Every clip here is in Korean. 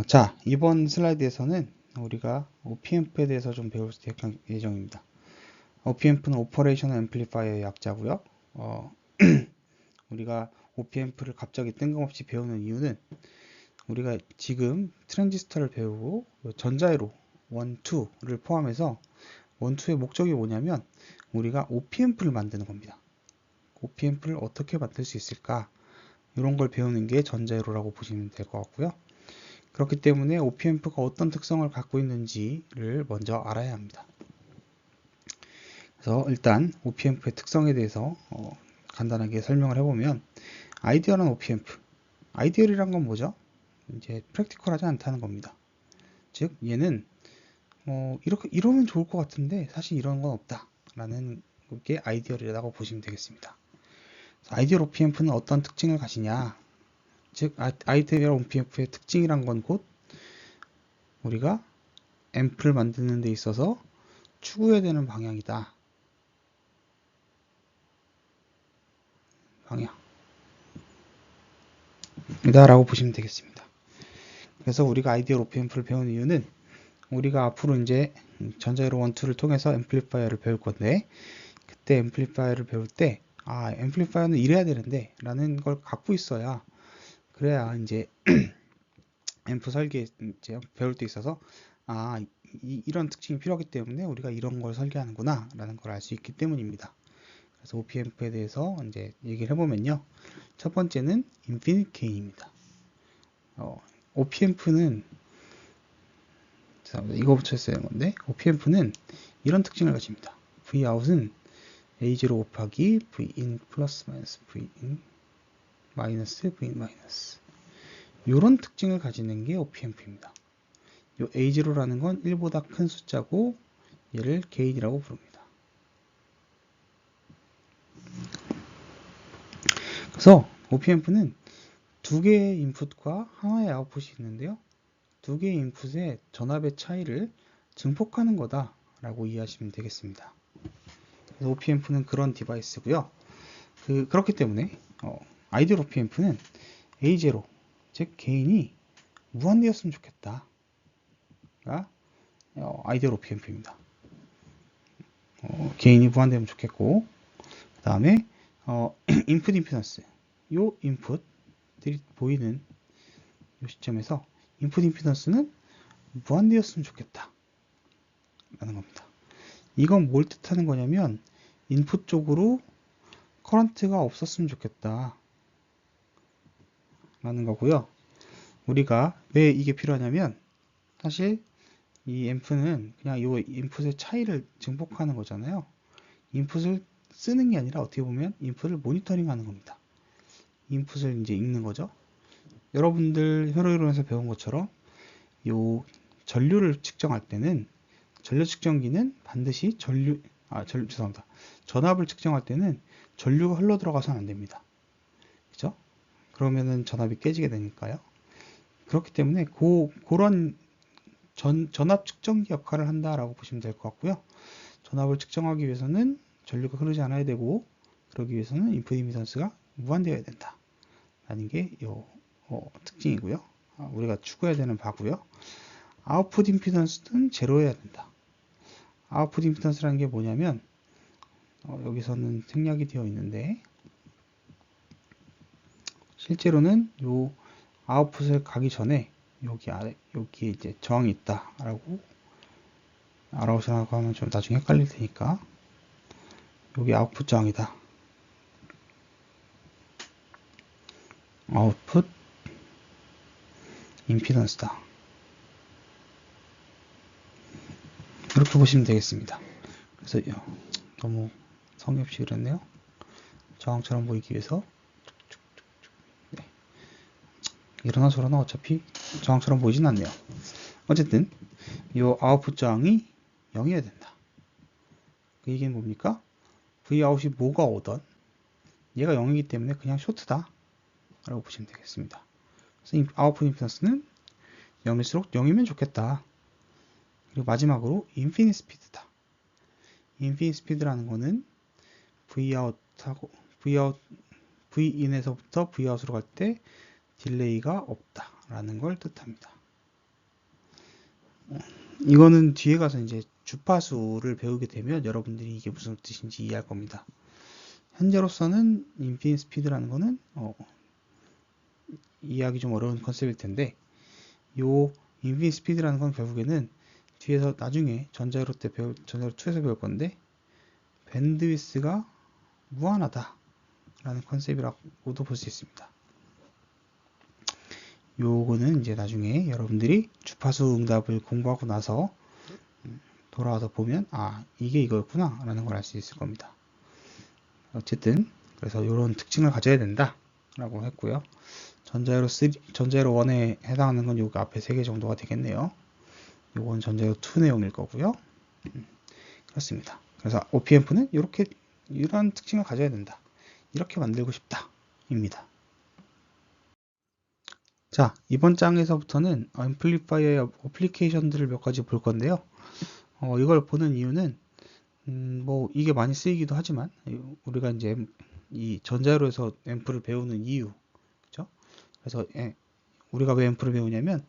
자, 이번 슬라이드에서는 우리가 OPMP에 대해서 좀 배울 예정입니다. OPMP는 오퍼레이셔널 앰플리파이어의 약자고요. 우리가 OPMP를 갑자기 뜬금없이 배우는 이유는 우리가 지금 트랜지스터를 배우고 전자회로 1, 2를 포함해서 1, 2의 목적이 뭐냐면 우리가 OPMP를 만드는 겁니다. OPMP를 어떻게 만들 수 있을까? 이런 걸 배우는 게 전자회로라고 보시면 될 것 같고요. 그렇기 때문에 OPMP가 어떤 특성을 갖고 있는지를 먼저 알아야 합니다. 그래서 일단 OPMP의 특성에 대해서 간단하게 설명을 해보면 아이디얼한 OPMP. 아이디얼이란 건 뭐죠? 이제 프랙티컬하지 않다는 겁니다. 즉 얘는 이렇게 이러면 좋을 것 같은데 사실 이런 건 없다 라는 게 아이디얼이라고 보시면 되겠습니다. 아이디얼 OPMP는 어떤 특징을 가지냐, 즉 아이디얼 OPMP의 특징이란 건 곧 우리가 앰프를 만드는 데 있어서 추구해야 되는 방향이다. 방향이다라고 보시면 되겠습니다. 그래서 우리가 아이디얼 OPMP를 배우는 이유는 우리가 앞으로 이제 전자회로 1, 2를 통해서 앰플리파이어를 배울 건데 그때 앰플리파이어를 배울 때 앰플리파이어는 이래야 되는데 라는 걸 갖고 있어야 그래야 이제 앰프 설계 이제 배울 때 있어서 이런 특징이 필요하기 때문에 우리가 이런 걸 설계하는구나 라는 걸 알 수 있기 때문입니다. 그래서 OPMP에 대해서 이제 얘기를 해보면요. 첫 번째는 인피니트 게인입니다. OPMP는 이거부터 했어야 하는 건데 OPMP는 이런 특징을 가집니다. Vout은 A0 곱하기 Vin 플러스 마이너스 Vin 마이너스 Vin 마이너스 이런 특징을 가지는 게 OPMP입니다. 이 A0라는 건 1보다 큰 숫자고 얘를 게인이라고 부릅니다. 그래서 OPMP는 두 개의 인풋과 하나의 아웃풋이 있는데요. 두 개의 인풋의 전압의 차이를 증폭하는 거다 라고 이해하시면 되겠습니다. 그래서 OPMP는 그런 디바이스고요. 그렇기 때문에 아이디얼 OPMP는 A0, 즉 게인이 무한대였으면 좋겠다 가 아이디얼 OPMP입니다. 게인이 무한되면 좋겠고 그 다음에 인풋 임피던스 요 인풋들이 보이는 이 시점에서 인풋 임피던스는 무한대였으면 좋겠다 라는 겁니다. 이건 뭘 뜻하는 거냐면 인풋 쪽으로 커런트가 없었으면 좋겠다 라는 거고요. 우리가 왜 이게 필요하냐면 사실 이 앰프는 그냥 이 인풋의 차이를 증폭하는 거잖아요. 인풋을 쓰는 게 아니라 어떻게 보면 인풋을 모니터링 하는 겁니다. 인풋을 이제 읽는 거죠. 여러분들 회로이론에서 배운 것처럼 요 전류를 측정할 때는 전류 측정기는 반드시 죄송합니다. 전압을 측정할 때는 전류가 흘러 들어가서는 안 됩니다. 그죠? 그러면은 전압이 깨지게 되니까요. 그렇기 때문에 그런 전압 측정기 역할을 한다라고 보시면 될 것 같고요. 전압을 측정하기 위해서는 전류가 흐르지 않아야 되고 그러기 위해서는 인풋 임피던스가 무한되어야 된다 라는 게 특징이고요. 우리가 추구해야 되는 바고요. 아웃풋 임피던스는 제로여야 된다. 아웃풋 임피던스라는 게 뭐냐면 여기서는 생략이 되어 있는데 실제로는 요 아웃풋을 가기 전에 여기에 이제 저항이 있다라고 알아보시라고 하면 좀 나중에 헷갈릴 테니까 여기 아웃풋 저항이다. 아웃풋 임피던스다. 이렇게 보시면 되겠습니다. 그래서 너무 성의 없이 그랬네요. 저항처럼 보이기 위해서 네. 이러나 저러나 어차피 저항처럼 보이진 않네요. 어쨌든 이 아웃풋 저항이 0이어야 된다. 그 얘기는 뭡니까? Vout이 뭐가 오던 얘가 0이기 때문에 그냥 쇼트다 라고 보시면 되겠습니다. 그래서 아웃풋 임피던스는 0일수록 0이면 좋겠다. 그리고 마지막으로 인피니트 스피드다. 인피니트 스피드라는 거는 Vin에서부터 Vout으로 갈 때 딜레이가 없다 라는 걸 뜻합니다. 이거는 뒤에 가서 이제 주파수를 배우게 되면 여러분들이 이게 무슨 뜻인지 이해할 겁니다. 현재로서는 인피니트 스피드라는 거는 이해하기 좀 어려운 컨셉일 텐데, 요 인피니트 스피드라는 건 결국에는 뒤에서 나중에 전자회로 2에서 배울 건데, 밴드위스가 무한하다 라는 컨셉이라고도 볼 수 있습니다. 요거는 이제 나중에 여러분들이 주파수 응답을 공부하고 나서 돌아와서 보면 이게 이거였구나 라는 걸 알 수 있을 겁니다. 어쨌든 그래서 이런 특징을 가져야 된다 라고 했고요. 전자회로 1에 해당하는 건 요거 앞에 3개 정도가 되겠네요. 요건 전자회로 2 내용일 거고요. 그렇습니다. 그래서 OPMP는 이런 특징을 가져야 된다. 이렇게 만들고 싶다 입니다. 자, 이번 장에서부터는 앰플리파이어의 어플리케이션들을 몇 가지 볼 건데요. 이걸 보는 이유는 뭐 이게 많이 쓰이기도 하지만 우리가 이제 이 전자회로에서 앰프를 배우는 이유, 그죠? 그래서 우리가 왜 앰프를 배우냐면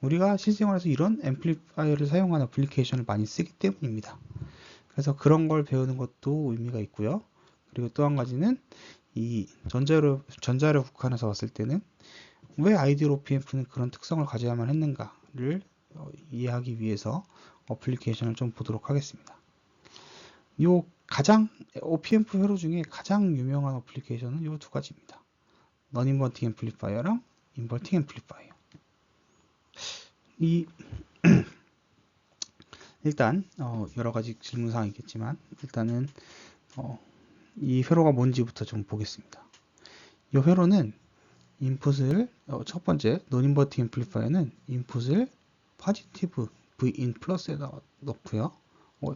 우리가 실생활에서 이런 앰플리파이어를 사용하는 어플리케이션을 많이 쓰기 때문입니다. 그래서 그런 걸 배우는 것도 의미가 있고요. 그리고 또 한 가지는 이 전자회로 국한해서 왔을 때는 왜 아이디얼 OPMP는 그런 특성을 가져야만 했는가를 이해하기 위해서 어플리케이션을 좀 보도록 하겠습니다. OPMP 회로 중에 가장 유명한 어플리케이션은 이 2가지입니다. non inverting 앰플리파이어랑 inverting 앰플리파이어. 일단 여러 가지 질문사항이 있겠지만 일단은 이 회로가 뭔지부터 좀 보겠습니다. 이 회로는 인풋을 첫 번째 non inverting 앰플리파이어는 인풋을 포지티브 Vin 플러스에다 넣고요.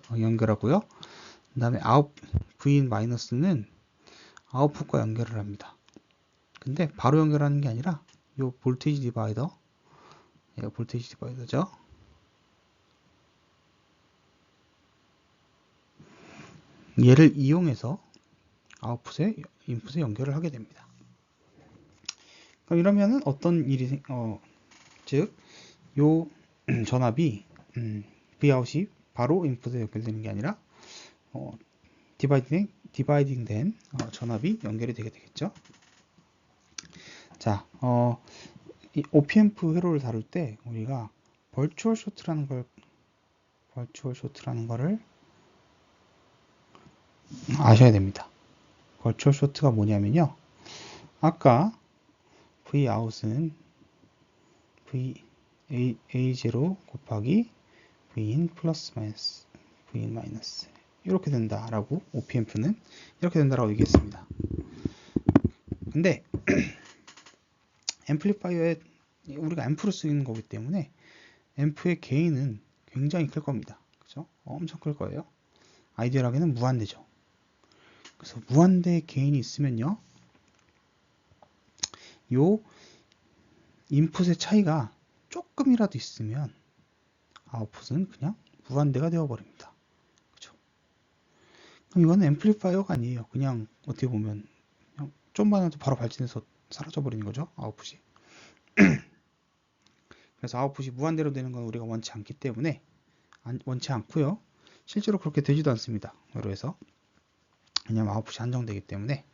연결하고요. 그 다음에 Vin 마이너스는 아웃풋과 연결을 합니다. 근데 바로 연결하는 게 아니라 이 볼테이지 디바이더, 얘가 볼테이지 디바이더죠. 얘를 이용해서 인풋에 연결을 하게 됩니다. 그럼 이러면은 어떤 일이 즉 요 전압이 Vout이 바로 인풋에 연결되는 게 아니라 디바이딩 된 전압이 연결이 되게 되겠죠. 자, 이 OPMP 회로를 다룰 때 우리가 버추얼 쇼트라는 거를 아셔야 됩니다. 버추얼 쇼트가 뭐냐면요. 아까 Vout은 A0 곱하기 Vin 플러스 마이너스 Vin 마이너스 이렇게 된다라고 OPMP는 이렇게 된다라고 얘기했습니다. 근데 앰플리파이어에 우리가 앰프로 쓰이는 거기 때문에 앰프의 게인은 굉장히 클 겁니다. 그죠? 엄청 클 거예요. 아이디얼하게는 무한대죠. 그래서 무한대의 게인이 있으면요. 요 인풋의 차이가 조금이라도 있으면 아웃풋은 그냥 무한대가 되어버립니다. 그죠? 이건 앰플리파이어가 아니에요. 그냥 어떻게 보면 그냥 좀만 해도 바로 발진해서 사라져버리는 거죠. 아웃풋이. 그래서 아웃풋이 무한대로 되는 건 우리가 원치 않기 때문에 원치 않고요. 실제로 그렇게 되지도 않습니다. 회로에서. 왜냐하면 아웃풋이 한정되기 때문에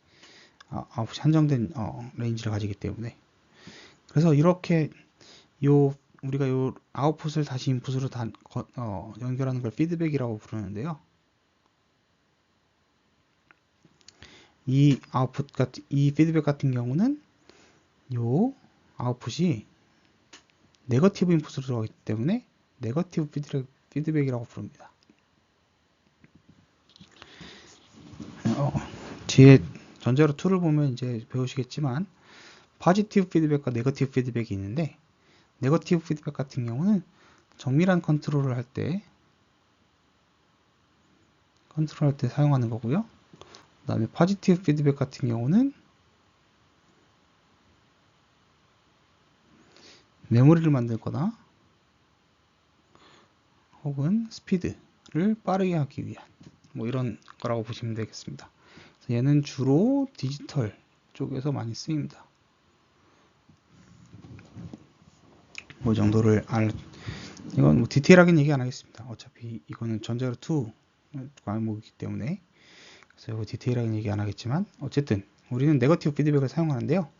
아웃풋이 한정된 레인지를 가지기 때문에 그래서 이렇게 우리가 요 아웃풋을 다시 인풋으로 연결하는 걸 피드백이라고 부르는데요. 이 피드백 같은 경우는 요 아웃풋이 네거티브 인풋으로 들어가기 때문에 네거티브 피드백이라고 부릅니다. 뒤에 전자로 2를 보면 이제 배우시겠지만 포지티브 피드백과 네거티브 피드백이 있는데 네거티브 피드백 같은 경우는 정밀한 컨트롤을 할 때 사용하는 거고요. 그 다음에 포지티브 피드백 같은 경우는 메모리를 만들 거나 혹은 스피드를 빠르게 하기 위한 뭐 이런 거라고 보시면 되겠습니다. 얘는 주로 디지털 쪽에서 많이 쓰입니다. 그 정도를 이건 뭐 디테일하게는 얘기 안 하겠습니다. 어차피 이거는 전자로 2 과목이기 때문에. 그래서 이거 디테일하게 얘기 안 하겠지만, 어쨌든 우리는 네거티브 피드백을 사용하는데요.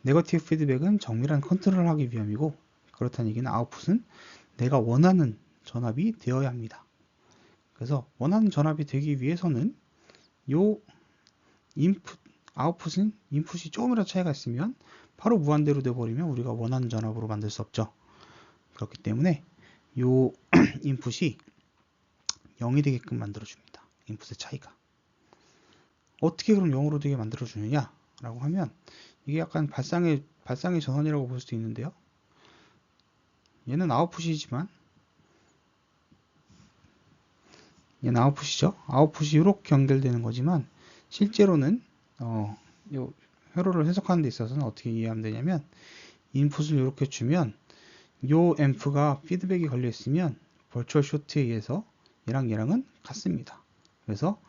네거티브 피드백은 정밀한 컨트롤을 하기 위함이고, 그렇다는 얘기는 아웃풋은 내가 원하는 전압이 되어야 합니다. 그래서 원하는 전압이 되기 위해서는 요 인풋, 아웃풋은 인풋이 조금이라도 차이가 있으면 바로 무한대로 돼버리면 우리가 원하는 전압으로 만들 수 없죠. 그렇기 때문에 요 인풋이 0이 되게끔 만들어줍니다. 인풋의 차이가. 어떻게 그럼 0으로 되게 만들어주느냐? 라고 하면 이게 약간 발상의 전환이라고 볼 수도 있는데요. 얘는 아웃풋이지만 얘는 아웃풋이죠. 아웃풋이 이렇게 연결되는 거지만 실제로는 요 회로를 해석하는 데 있어서는 어떻게 이해하면 되냐면 인풋을 이렇게 주면 요 앰프가 피드백이 걸려 있으면 버추얼 쇼트에 의해서 얘랑은 같습니다. 그래서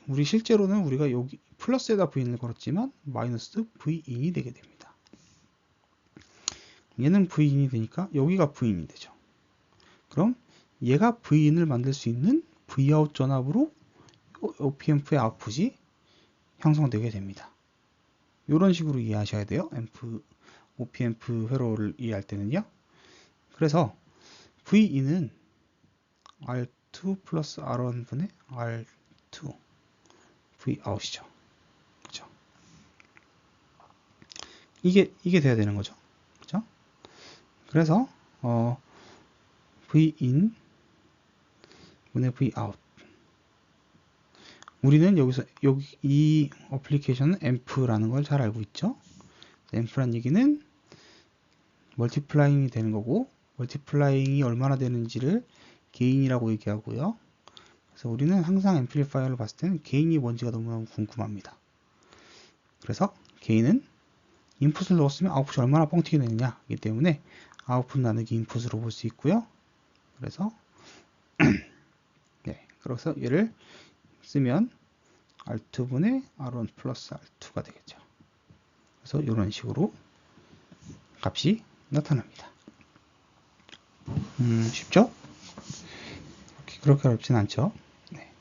우리 실제로는 우리가 여기 플러스에다 V인을 걸었지만 마이너스 V인이 되게 됩니다. 얘는 V인이 되니까 여기가 V인이 되죠. 그럼 얘가 V인을 만들 수 있는 Vout 전압으로 OP앰프의 아웃풋이 형성되게 됩니다. 이런 식으로 이해하셔야 돼요. OP앰프 회로를 이해할 때는요. 그래서 Vin은 R2 플러스 R1분의 R2 Vout이죠. 그죠? 이게 돼야 되는 거죠. 그죠? 그래서 Vin 분의 Vout. 우리는 여기서 이 어플리케이션은 앰프라는 걸 잘 알고 있죠. 앰프란 얘기는 멀티플라잉이 되는 거고, 멀티플라잉이 얼마나 되는지를 게인이라고 얘기하고요. 그래서 우리는 항상 앰플리파이어를 봤을 때는 게인이 뭔지가 너무너무 궁금합니다. 그래서 게인은 인풋을 넣었으면 아웃풋이 얼마나 뻥튀기 되느냐이기 때문에 아웃풋 나누기 인풋으로 볼 수 있고요. 그래서 네, 그래서 얘를 쓰면 R2분의 R1 플러스 R2가 되겠죠. 그래서 이런 식으로 값이 나타납니다. 쉽죠? 그렇게 어렵진 않죠. 네.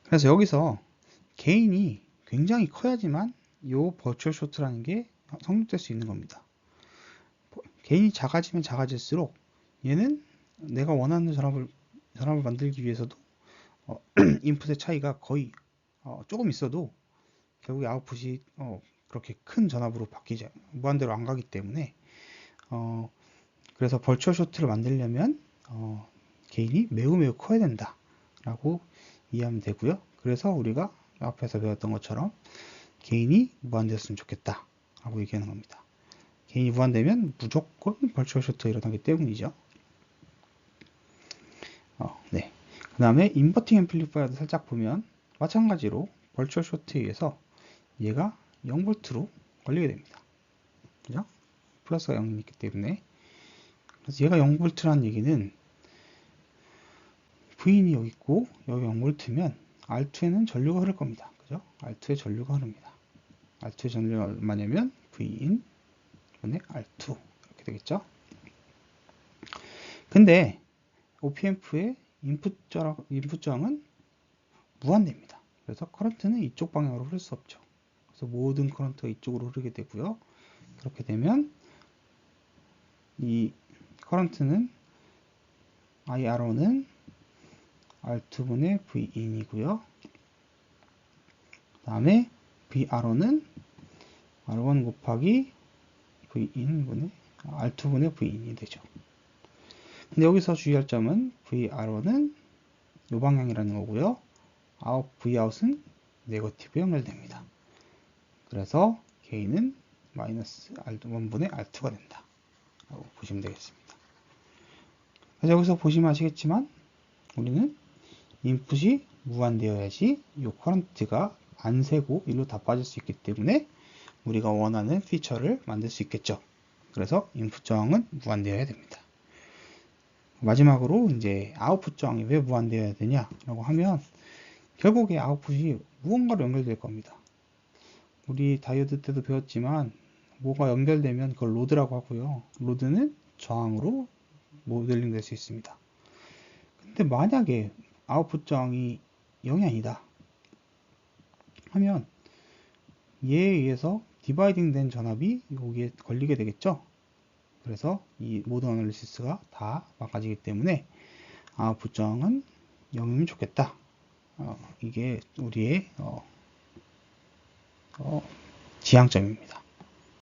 그래서 여기서 게인이 굉장히 커야지만 이 버추얼 쇼트라는 게 성립될 수 있는 겁니다. 게인이 작아지면 작아질수록 얘는 내가 원하는 전압을 만들기 위해서도 인풋의 차이가 거의 조금 있어도 결국에 아웃풋이 그렇게 큰 전압으로 바뀌지 무한대로 안 가기 때문에 그래서 버추얼 쇼트를 만들려면 게인이 매우 커야 된다 라고 이해하면 되고요. 그래서 우리가 앞에서 배웠던 것처럼 게인이 무한되었으면 좋겠다 라고 얘기하는 겁니다. 게인이 무한되면 무조건 버추얼 쇼트가 일어나기 때문이죠. 네. 그 다음에 인버팅 앰플리파이어도 살짝 보면 마찬가지로 버추얼 쇼트에 의해서 얘가 0V로 걸리게 됩니다. 그죠? 플러스가 0이 있기 때문에. 그래서 얘가 0V라는 얘기는 V인이 여기 있고 여기 0V면 R2에는 전류가 흐를 겁니다. 그죠? R2에 전류가 흐릅니다. R2의 전류가 얼마냐면 V인 분의 R2 이렇게 되겠죠? 근데 OP앰프의 인풋 저항은 무한대입니다. 그래서 커런트는 이쪽 방향으로 흐를 수 없죠. 그래서 모든 커런트가 이쪽으로 흐르게 되고요. 그렇게 되면 이 커런트는 IR1은 R2분의 Vin이고요. 그 다음에 VR1은 R1 곱하기 Vin R2분의 Vin이 되죠. 근데 여기서 주의할 점은 VR1은 이 방향이라는 거고요. Vout은 네거티브 연결됩니다. 그래서 K는 마이너스 R1분의 R2가 된다. 라고 보시면 되겠습니다. 그래서 여기서 보시면 아시겠지만 우리는 인풋이 무한되어야지 이 커런트가 안 새고 일로 다 빠질 수 있기 때문에 우리가 원하는 피처를 만들 수 있겠죠. 그래서 인풋 저항은 무한되어야 됩니다. 마지막으로 이제 아웃풋 저항이 왜 무한되어야 되냐라고 하면 결국에 아웃풋이 무언가로 연결될 겁니다. 우리 다이오드 때도 배웠지만 뭐가 연결되면 그걸 로드라고 하고요. 로드는 저항으로 모델링 될 수 있습니다. 근데 만약에 아웃풋 저항이 0이 아니다 하면 얘에 의해서 디바이딩 된 전압이 여기에 걸리게 되겠죠. 그래서 이 모든 어널리시스가 다 망가지기 때문에 아웃풋 저항은 0이면 좋겠다. 이게 우리의 지향점입니다.